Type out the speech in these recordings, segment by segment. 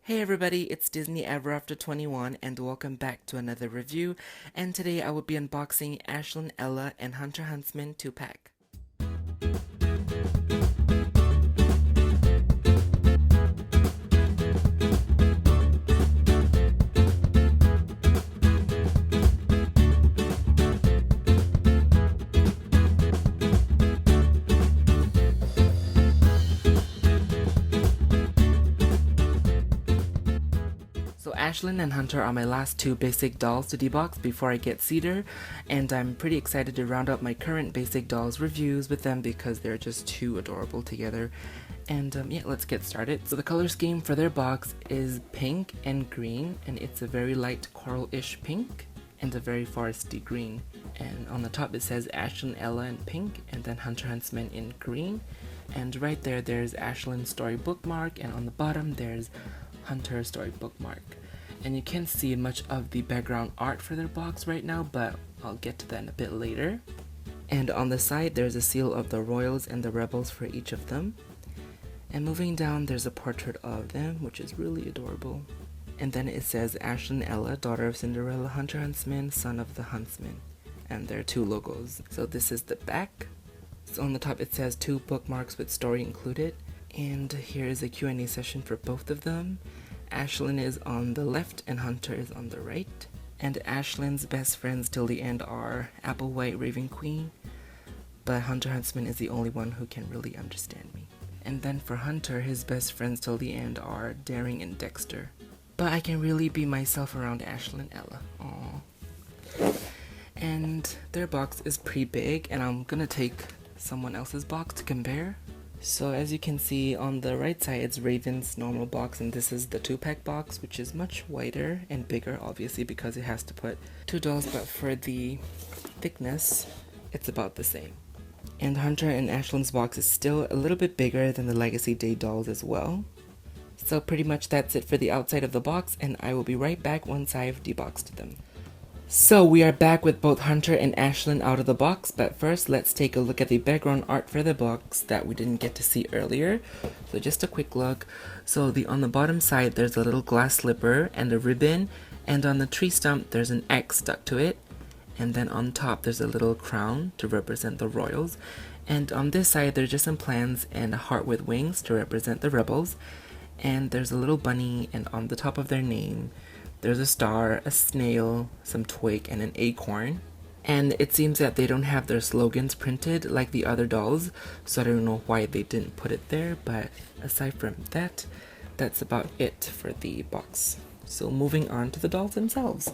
Hey everybody, it's Disney Ever After 21 and welcome back to another review. And today I will be unboxing Ashlynn, Ella, and Hunter Huntsman 2-pack. So Ashlynn and Hunter are my last two basic dolls to debox before I get Cedar, and I'm pretty excited to round up my current basic dolls reviews with them because they're just too adorable together. And yeah, let's get started. So the color scheme for their box is pink and green, and it's a very light coral-ish pink and a very foresty green. And on the top it says Ashlynn, Ella in pink, and then Hunter Huntsman in green. And right there's Ashlynn's story bookmark, and on the bottom there's Hunter story bookmark. And you can't see much of the background art for their box right now, but I'll get to that in a bit later. And on the side there's a seal of the royals and the rebels for each of them. And moving down there's a portrait of them, which is really adorable. And then it says Ashlynn, Ella, daughter of Cinderella, Hunter Huntsman, son of the Huntsman. And there are two logos. So this is the back. So on the top it says 2 bookmarks with story included. And here is a Q&A session for both of them. Ashlynn is on the left and Hunter is on the right. And Ashlynn's best friends till the end are Applewhite, Raven Queen, but Hunter Huntsman is the only one who can really understand me. And then for Hunter, his best friends till the end are Daring and Dexter. But I can really be myself around Ashlynn and Ella. Aww. And their box is pretty big, and I'm gonna take someone else's box to compare. So as you can see on the right side it's Raven's normal box, and this is the 2-pack box, which is much wider and bigger obviously because it has to put 2 dolls, but for the thickness it's about the same. And Hunter and Ashlynn's box is still a little bit bigger than the Legacy Day dolls as well. So pretty much that's it for the outside of the box, and I will be right back once I've deboxed them. So we are back with both Hunter and Ashlynn out of the box, but first let's take a look at the background art for the box that we didn't get to see earlier. So just a quick look. So on the bottom side there's a little glass slipper and a ribbon, and on the tree stump there's an X stuck to it, and then on top there's a little crown to represent the royals, and on this side there's just some plants and a heart with wings to represent the rebels, and there's a little bunny, and on the top of their name there's a star, a snail, some twig, and an acorn. And it seems that they don't have their slogans printed like the other dolls, so I don't know why they didn't put it there, but aside from that, that's about it for the box. So moving on to the dolls themselves.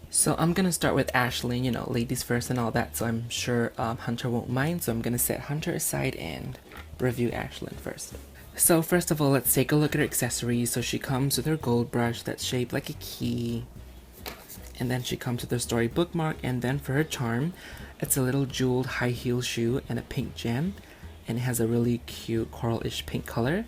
So I'm gonna start with Ashlynn, you know, ladies first and all that, so I'm sure Hunter won't mind, so I'm gonna set Hunter aside and review Ashlynn first. So first of all, let's take a look at her accessories. So she comes with her gold brush that's shaped like a key, and then she comes with her story bookmark, and then for her charm, it's a little jeweled high heel shoe and a pink gem, and it has a really cute coral-ish pink color.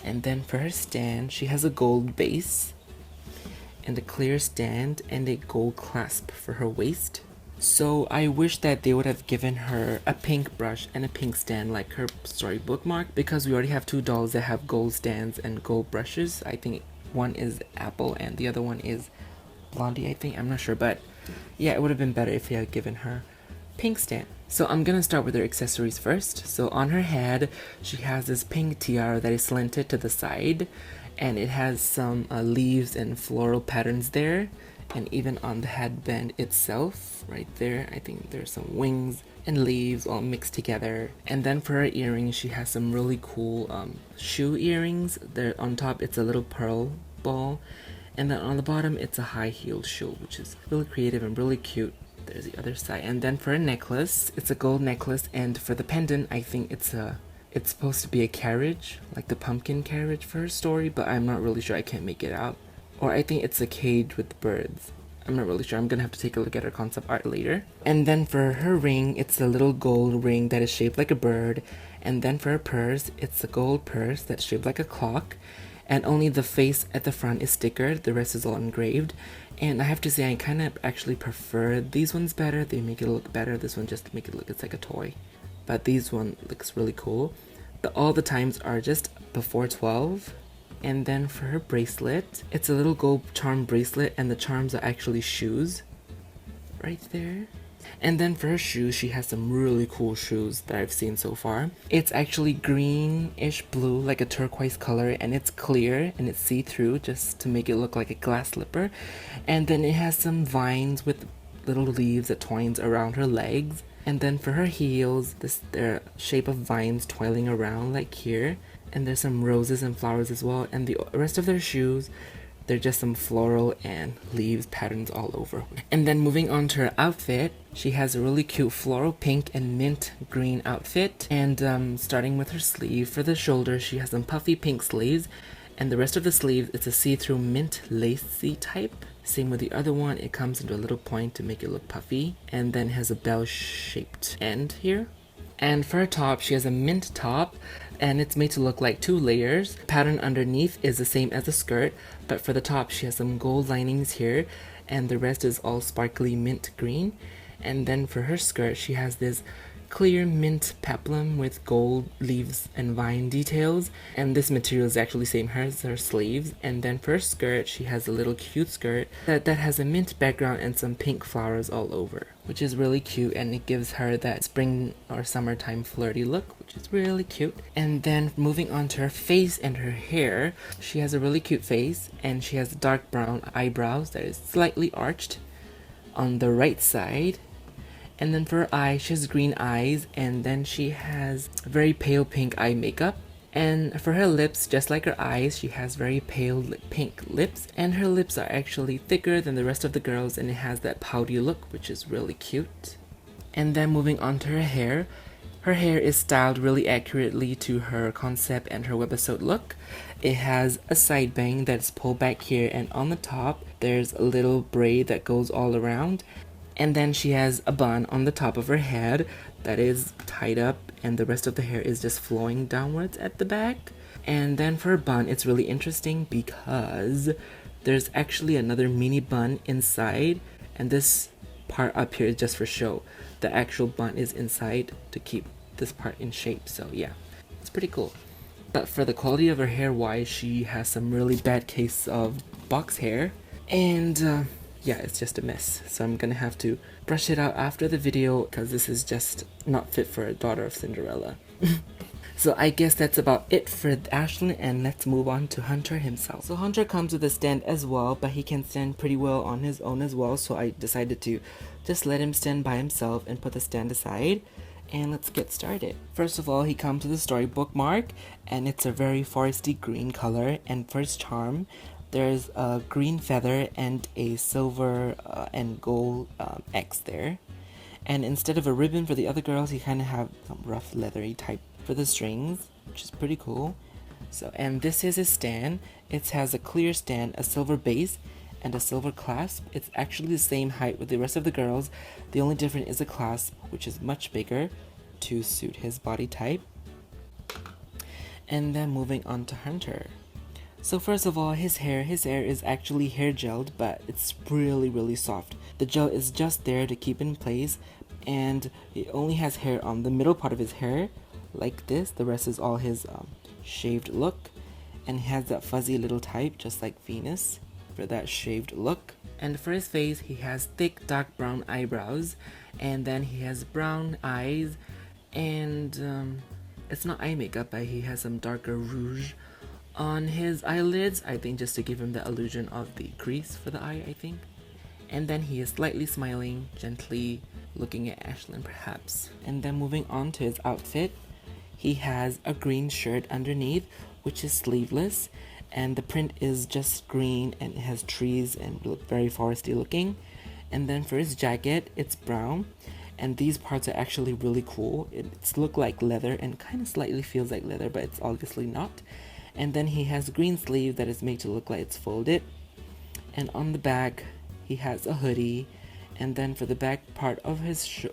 And then for her stand, she has a gold base and a clear stand and a gold clasp for her waist. So I wish that they would have given her a pink brush and a pink stand like her story bookmark, because we already have 2 dolls that have gold stands and gold brushes. I think one is Apple and the other one is Blondie, I think. I'm not sure, but yeah, it would have been better if they had given her pink stand. So I'm gonna start with her accessories first. So on her head, she has this pink tiara that is slanted to the side, and it has some leaves and floral patterns there. And even on the headband itself, right there, I think there's some wings and leaves all mixed together. And then for her earrings, she has some really cool shoe earrings. There on top, it's a little pearl ball, and then on the bottom, it's a high-heeled shoe, which is really creative and really cute. There's the other side. And then for a necklace, it's a gold necklace, and for the pendant, I think it's supposed to be a carriage, like the pumpkin carriage for her story, but I'm not really sure. I can't make it out. Or I think it's a cage with birds. I'm not really sure. I'm gonna have to take a look at her concept art later. And then for her ring, it's a little gold ring that is shaped like a bird. And then for her purse, it's a gold purse that's shaped like a clock. And only the face at the front is stickered. The rest is all engraved. And I have to say, I kind of actually prefer these ones better. They make it look better. This one just make it look, it's like a toy. But these one looks really cool. All the times are just before 12. And then for her bracelet, it's a little gold charm bracelet, and the charms are actually shoes right there. And then for her shoes, she has some really cool shoes that I've seen so far. It's actually greenish blue, like a turquoise color, and it's clear and it's see-through just to make it look like a glass slipper. And then it has some vines with little leaves that twines around her legs. And then for her heels, they're shape of vines twining around like here. And there's some roses and flowers as well. And the rest of their shoes, they're just some floral and leaves patterns all over. And then moving on to her outfit, she has a really cute floral pink and mint green outfit. And starting with her sleeve, for the shoulder, she has some puffy pink sleeves. And the rest of the sleeve, it's a see-through mint lacy type. Same with the other one, it comes into a little point to make it look puffy. And then has a bell-shaped end here. And for her top, she has a mint top, and it's made to look like 2 layers. Pattern underneath is the same as the skirt, but for the top, she has some gold linings here, and the rest is all sparkly mint green. And then for her skirt, she has this clear mint peplum with gold leaves and vine details, and this material is actually same as her sleeves. And then for her skirt, she has a little cute skirt that has a mint background and some pink flowers all over, which is really cute, and it gives her that spring or summertime flirty look, which is really cute. And then moving on to her face and her hair, she has a really cute face, and she has dark brown eyebrows that is slightly arched on the right side. And then for her eyes, she has green eyes, and then she has very pale pink eye makeup. And for her lips, just like her eyes, she has very pale pink lips, and her lips are actually thicker than the rest of the girls, and it has that pouty look, which is really cute. And then moving on to her hair is styled really accurately to her concept and her webisode look. It has a side bang that's pulled back here, and on the top, there's a little braid that goes all around. And then she has a bun on the top of her head that is tied up, and the rest of the hair is just flowing downwards at the back. And then for her bun, it's really interesting because there's actually another mini bun inside, and this part up here is just for show. The actual bun is inside to keep this part in shape, so yeah, it's pretty cool. But for the quality of her hair wise, she has some really bad case of box hair, and yeah, it's just a mess. So I'm gonna have to brush it out after the video because this is just not fit for a daughter of Cinderella. So I guess that's about it for Ashlynn, and let's move on to Hunter himself. So Hunter comes with a stand as well, but he can stand pretty well on his own as well, so I decided to just let him stand by himself and put the stand aside. And let's get started. First of all, he comes with a storybook mark, and it's a very foresty green color. And for his charm, there's a green feather and a silver and gold X there. And instead of a ribbon for the other girls, he kind of have some rough leathery type for the strings, which is pretty cool. So, and this is his stand. It has a clear stand, a silver base, and a silver clasp. It's actually the same height with the rest of the girls. The only difference is the clasp, which is much bigger to suit his body type. And then moving on to Hunter. So first of all, his hair is actually hair gelled, but it's really soft. The gel is just there to keep in place, and he only has hair on the middle part of his hair, like this. The rest is all his shaved look, and he has that fuzzy little type, just like Venus, for that shaved look. And for his face, he has thick dark brown eyebrows, and then he has brown eyes, and it's not eye makeup, but he has some darker rouge on his eyelids, I think, just to give him the illusion of the crease for the eye, I think. And then he is slightly smiling, gently looking at Ashlynn perhaps. And then moving on to his outfit, he has a green shirt underneath, which is sleeveless, and the print is just green and it has trees and very foresty looking. And then for his jacket, it's brown, and these parts are actually really cool. It's look like leather and kind of slightly feels like leather, but it's obviously not. And then he has a green sleeve that is made to look like it's folded. And on the back, he has a hoodie. And then for the back part of his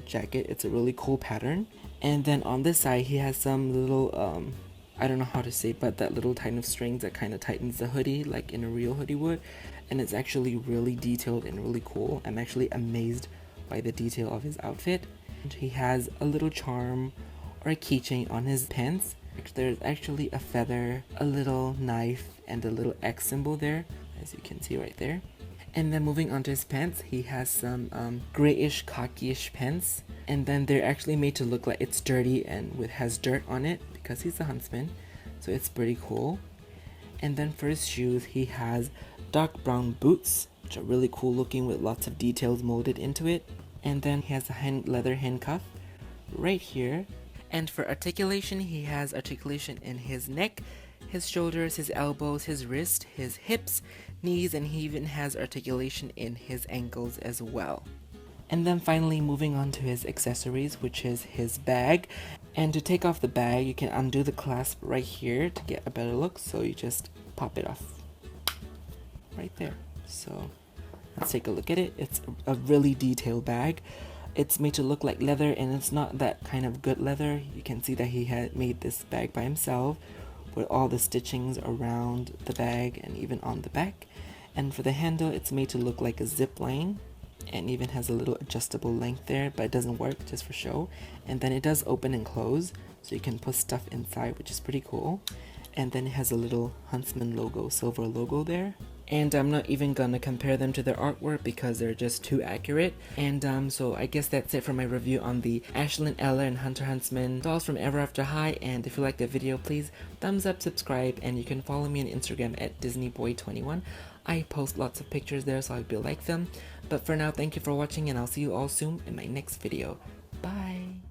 jacket, it's a really cool pattern. And then on this side, he has some little, I don't know how to say, but that little kind of strings that kind of tightens the hoodie, like in a real hoodie would. And it's actually really detailed and really cool. I'm actually amazed by the detail of his outfit. And he has a little charm or a keychain on his pants. There's actually a feather, a little knife, and a little X symbol there, as you can see right there. And then moving on to his pants, he has some grayish, khaki-ish pants. And then they're actually made to look like it's dirty and has dirt on it because he's a huntsman. So it's pretty cool. And then for his shoes, he has dark brown boots, which are really cool looking with lots of details molded into it. And then he has a leather handcuff right here. And for articulation, he has articulation in his neck, his shoulders, his elbows, his wrist, his hips, knees, and he even has articulation in his ankles as well. And then finally moving on to his accessories, which is his bag. And to take off the bag, you can undo the clasp right here to get a better look. So you just pop it off right there. So let's take a look at it. It's a really detailed bag. It's made to look like leather, and it's not that kind of good leather. You can see that he had made this bag by himself with all the stitchings around the bag and even on the back. And for the handle, it's made to look like a zip line, and even has a little adjustable length there, but it doesn't work, just for show. And then it does open and close, so you can put stuff inside, which is pretty cool. And then it has a little Huntsman logo, silver logo there. And I'm not even gonna compare them to their artwork because they're just too accurate. And so I guess that's it for my review on the Ashlynn, Ella, and Hunter Huntsman dolls from Ever After High. And if you liked the video, please thumbs up, subscribe, and you can follow me on Instagram at DisneyBoy21. I post lots of pictures there, so I hope you like them. But for now, thank you for watching, and I'll see you all soon in my next video. Bye!